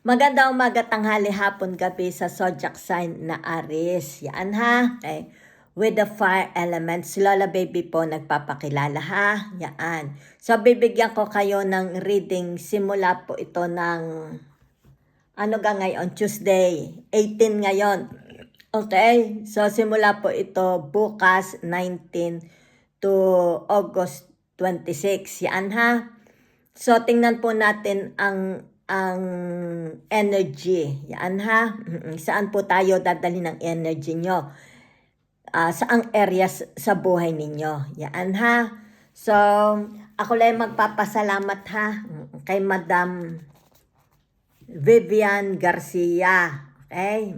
Magandang umaga, tanghali, hapon, gabi sa zodiac sign na Aries. Yan ha. Okay. With the fire elements, Lola Baby po nagpapakilala ha. Yan. So bibigyan ko kayo ng reading simula po ito ng ngayon, Tuesday, 18 ngayon. Okay? So simula po ito bukas 19 to August 26. Yan ha. So tingnan po natin ang energy. Yan ha. Saan po tayo dadali ng energy nyo? Saang areas sa buhay ninyo? Yan ha. So, ako lang magpapasalamat ha kay Madam Vivian Garcia. Okay?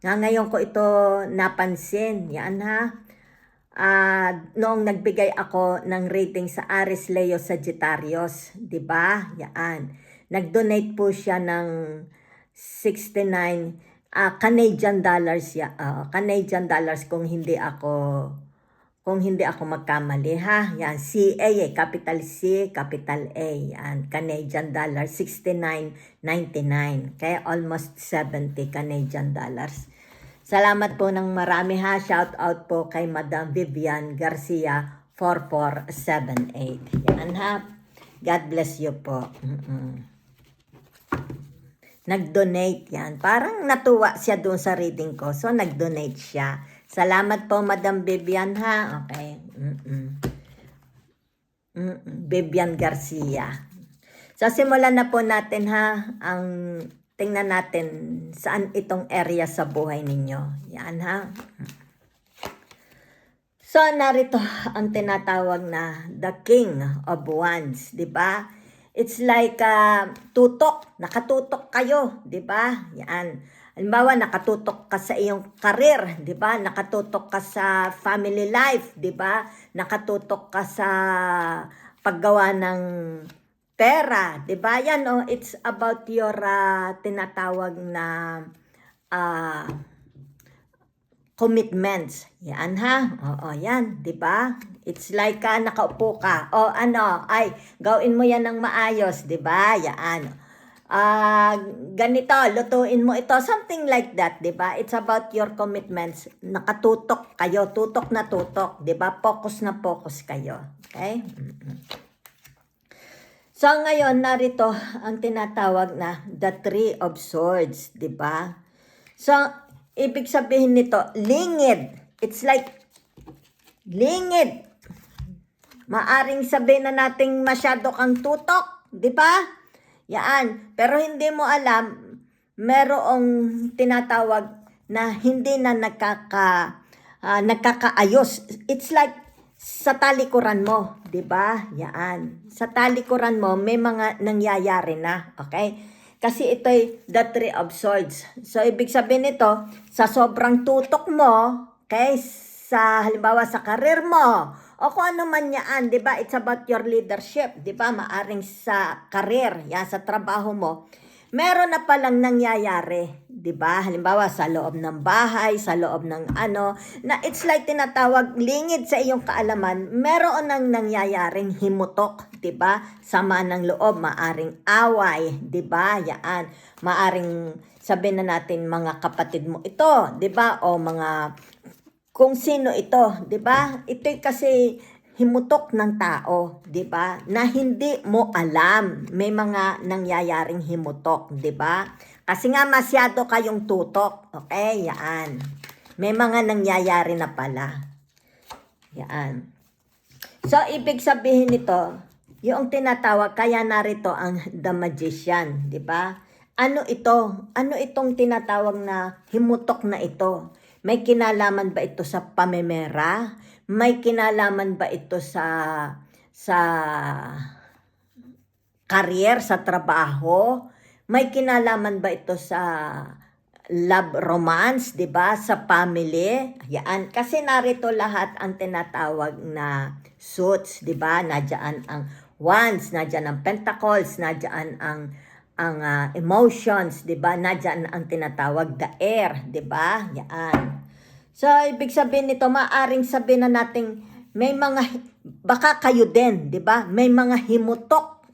Ngayon ko ito napansin. Yan ha. Noong nagbigay ako ng rating sa Aries, Leo, Sagittarius, 'di ba? Yan. Nag-donate po siya ng 69 Canadian dollars Canadian dollars kung hindi ako magkamali ha. Yan, CA capital C, capital A. Yan, Canadian dollars 69.99. Kaya almost 70 Canadian dollars. Salamat po ng marami ha. Shout out po kay Madam Vivian Garcia 4478. Yan ha. God bless you po. Nag-donate yan. Parang natuwa siya doon sa reading ko. So, nag-donate siya. Salamat po, Madam Vivian, ha? Okay. Vivian Garcia. So, simulan na po natin, ha? Tingnan natin saan itong area sa buhay ninyo. Yan, ha? So, narito ang tinatawag na the King of Wands, di ba? It's like tutok, nakatutok kayo, 'di ba? Yan. Halimbawa, nakatutok ka sa iyong career, 'di ba? Nakatutok ka sa family life, 'di ba? Nakatutok ka sa paggawa ng pera, 'di ba? Yan it's about your tinatawag na commitments. Yan ha. Oo, yan, 'di ba? It's like nakaupo ka. O gawin mo yan ng maayos, 'di ba? Yan. Ganito, lutuin mo ito, something like that, 'di ba? It's about your commitments. Nakatutok kayo, tutok na tutok, 'di ba? Focus na focus kayo. Okay? So ngayon narito ang tinatawag na the Three of Swords, 'di ba? So ibig sabihin nito, lingid. It's like lingid. Maaring sabihin na nating masyado kang tutok, di ba? Yan. Pero hindi mo alam, merong tinatawag na hindi na nagkakaayos. It's like sa talikuran mo, di ba? Yan. Sa talikuran mo, may mga nangyayari na, okay? Kasi ito'y the Three of Swords. So, ibig sabihin nito, sa sobrang tutok mo, okay, halimbawa sa karir mo, o kung ano man yan, di ba? It's about your leadership, di ba? Maaring sa karir, yan, sa trabaho mo, meron na palang nangyayari, di ba? Halimbawa sa loob ng bahay, sa loob ng na it's like tinatawag lingid sa iyong kaalaman, meron nang nangyayaring himutok, di ba? Sama ng loob, maaring away, di ba? Yan, maaring sabihin na natin mga kapatid mo ito, di ba? O mga kung sino ito, 'di ba? Ito'y kasi himutok ng tao, 'di ba? Na hindi mo alam. May mga nangyayaring himutok, 'di ba? Kasi nga masyado kayong tutok. Okay, yan. May mga nangyayari na pala. Yan. So ibig sabihin nito, yung tinatawag kaya narito ang the magician, 'di ba? Ano ito? Ano itong tinatawag na himutok na ito? May kinalaman ba ito sa pamemera? May kinalaman ba ito sa career, sa trabaho? May kinalaman ba ito sa love romance, 'di ba? Sa family? Yan. Kasi narito lahat ang tinatawag na suits, 'di ba? Nandiyan ang wands, nandiyan ang pentacles, nandiyan ang emotions, 'di ba? Nandiyan ang tinatawag the air, 'di ba? Yan. So ibig sabihin nito, maaring sabihin na nating may mga baka kayo din, 'di ba? May mga himutok.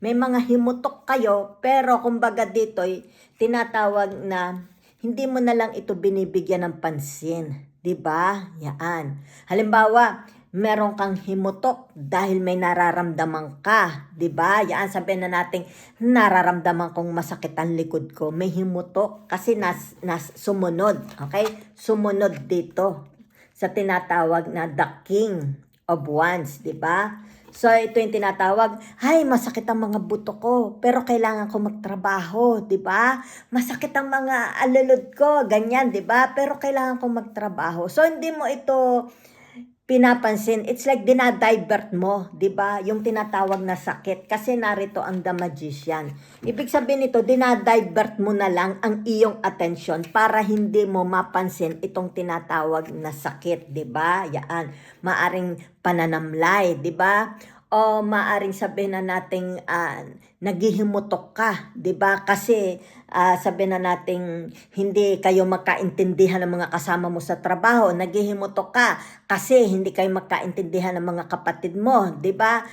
may mga himutok kayo, pero kumbaga dito'y tinatawag na hindi mo na lang ito binibigyan ng pansin. 'Di ba? Yan. Halimbawa, meron kang himutok dahil may nararamdaman ka, 'di ba? Yan, sabihin na natin, nararamdaman kong masakit ang likod ko. May himutok kasi sumunod, okay? Sumunod dito sa tinatawag na the King of Wands, 'di ba? So, ito yung tinatawag, ay, masakit ang mga buto ko, pero kailangan ko magtrabaho, di ba? Masakit ang mga alulod ko, ganyan, di ba? Pero kailangan ko magtrabaho. So, hindi mo ito pinapansin. It's like dinadivert mo, di ba? Yung tinatawag na sakit. Kasi narito ang The Magician. Ibig sabihin nito, dinadivert mo na lang ang iyong attention para hindi mo mapansin itong tinatawag na sakit, di ba? Yan. Maaring pananamlay, di ba? O maaring sabihin na nating naghihimutok ka, 'di ba? Kasi sabihin na nating hindi kayo magkaintindihan ng mga kasama mo sa trabaho, naghihimutok ka kasi hindi kayo magkaintindihan ng mga kapatid mo, 'di ba?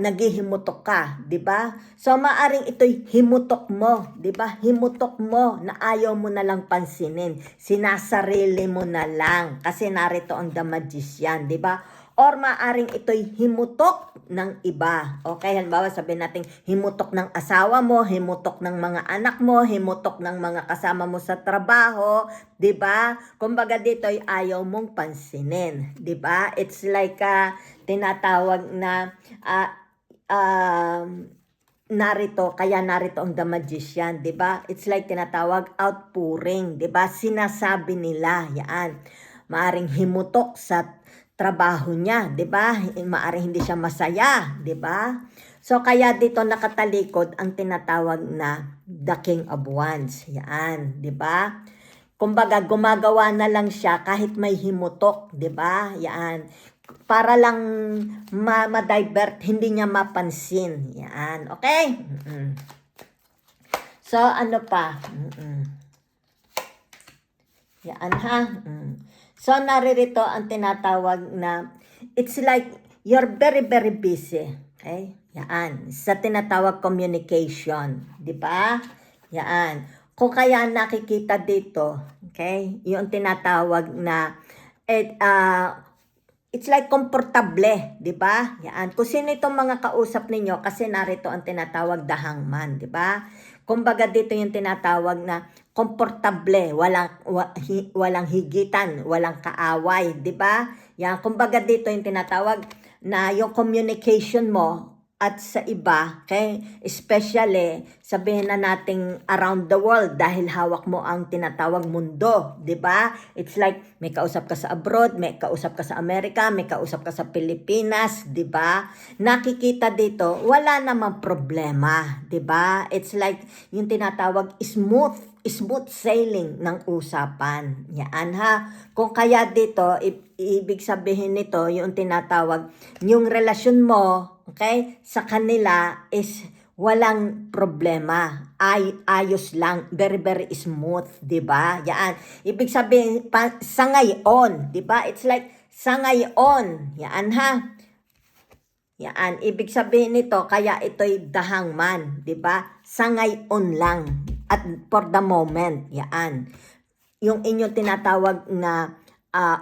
Naghihimutok ka, 'di ba? So maaring ito'y himutok mo, 'di ba? Himutok mo na ayaw mo na lang pansinin, sinasarili mo na lang kasi narito ang The Magician, 'di ba? Or maaring ito'y himutok ng iba. Okay, halimbawa sabihin natin himutok ng asawa mo, himutok ng mga anak mo, himutok ng mga kasama mo sa trabaho, 'di ba? Kumbaga dito ay ayaw mong pansinin, 'di ba? It's like tinatawag na narito ang The Magician, 'di ba? It's like tinatawag outpouring, 'di ba? Sinasabi nila, yan. Maaring himutok sa trabaho niya, 'di ba? Maaring hindi siya masaya, 'di ba? So kaya dito nakatalikod ang tinatawag na The King of Wands. Yan, 'di ba? Kumbaga gumagawa na lang siya kahit may himutok, 'di ba? Yan. Para lang ma-divert, hindi niya mapansin. Yan, okay? So ano pa? Yan ha. So, naririto ang tinatawag na, it's like, you're very, very busy. Okay? Yan. Sa tinatawag communication. Di ba? Yan. Kung kaya nakikita dito, okay, yung tinatawag na, it's like komportable, di ba? Yan. Kung sino itong mga kausap ninyo, kasi narito ang tinatawag the hangman, di ba? Kumbaga dito yung tinatawag na komportable, walang higitan, walang kaaway, 'di ba? Yan, kumbaga dito yung tinatawag na yung communication mo at sa iba, okay? Especially sabihin na nating around the world dahil hawak mo ang tinatawag mundo, 'di ba? It's like may kausap ka sa abroad, may kausap ka sa Amerika, may kausap ka sa Pilipinas, 'di ba? Nakikita dito, wala namang problema, 'di ba? It's like yung tinatawag smooth sailing ng usapan. Yan ha. Kung kaya dito, ibig sabihin nito, yung tinatawag, yung relasyon mo, okay, sa kanila is walang problema. Ayos lang. Very, very smooth. Diba? Yan. Ibig sabihin, sa ngayon. Diba? It's like, sa ngayon. Yan ha. Yan. Ibig sabihin nito, kaya ito'y the hangman. Diba? Sa ngayon lang. At for the moment. Yan. Yung inyong tinatawag na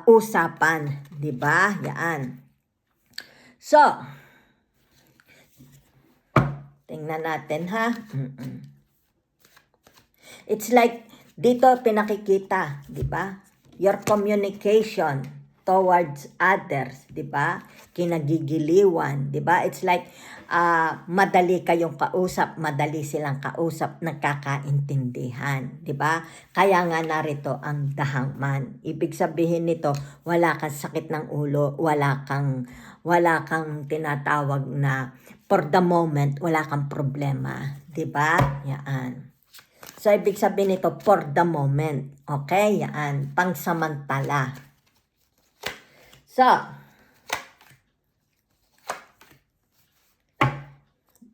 usapan. Diba? Yan. So, tingnan natin ha. It's like dito pinakikita, 'di ba? Your communication towards others, 'di ba? Kinagigiliwan, 'di ba? It's like madali kayong kausap, madali silang kausap, nagkakaintindihan, 'di ba? Kaya nga narito ang the hangman. Ibig sabihin nito, wala kang sakit ng ulo, wala kang tinatawag na for the moment, wala kang problema, 'di ba? Yan. So ibig sabihin nito for the moment, okay? Yan, pangsamantala. So,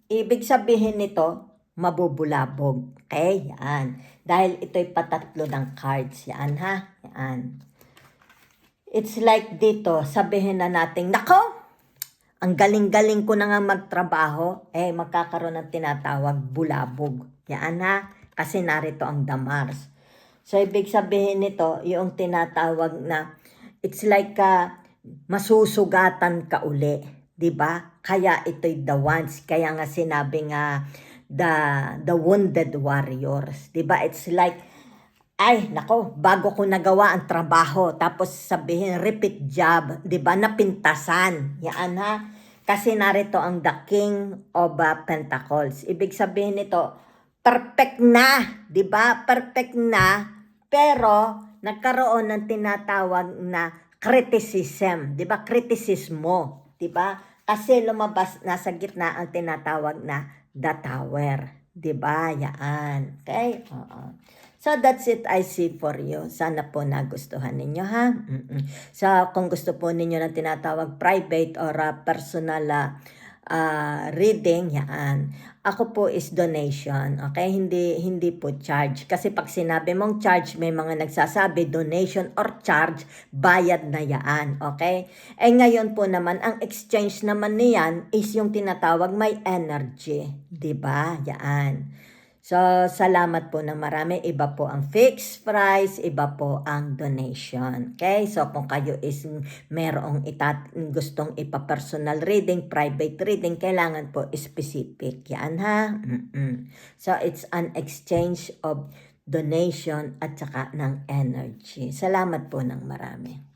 ibig sabihin nito, mabubulabog. Okay? Yan. Dahil ito'y patatlo ng cards. Yan ha? Yan. It's like dito, sabihin na natin, nako, ang galing-galing ko na nga magtrabaho, magkakaroon ng tinatawag bulabog. Yan ha, kasi narito ang the Mars. So, ibig sabihin nito, yung tinatawag na, it's like masusugatan ka uli. 'Di ba? Kaya ito'y the ones. Kaya nga sinabi nga, the wounded warriors. 'Di ba? It's like, ay, nako, bago ko nagawa ang trabaho, tapos sabihin, repeat job, 'di ba? Napintasan. Yan ha. Kasi narito ang the King of Pentacles. Ibig sabihin nito, perfect na, 'di ba? Perfect na, pero nagkaroon ng tinatawag na criticism, 'di ba? Kritisismo, 'di ba? Kasi lumabas nasa gitna ang tinatawag na the Tower, 'di ba? Yan. Okay? Oo. So that's it I see for you. Sana po nagustuhan ninyo ha. So kung gusto po ninyo ng tinatawag private or personal reading, yan. Ako po is donation, okay? Hindi po charge. Kasi pag sinabi mong charge, may mga nagsasabi donation or charge, bayad na yan, okay? Ngayon po naman, ang exchange naman niyan is yung tinatawag may energy, 'di ba? Yan. So, salamat po ng marami. Iba po ang fixed price, iba po ang donation. Okay? So, kung kayo is merong gustong ipa-personal reading, private reading, kailangan po specific. Yan ha? So, it's an exchange of donation at saka ng energy. Salamat po ng marami.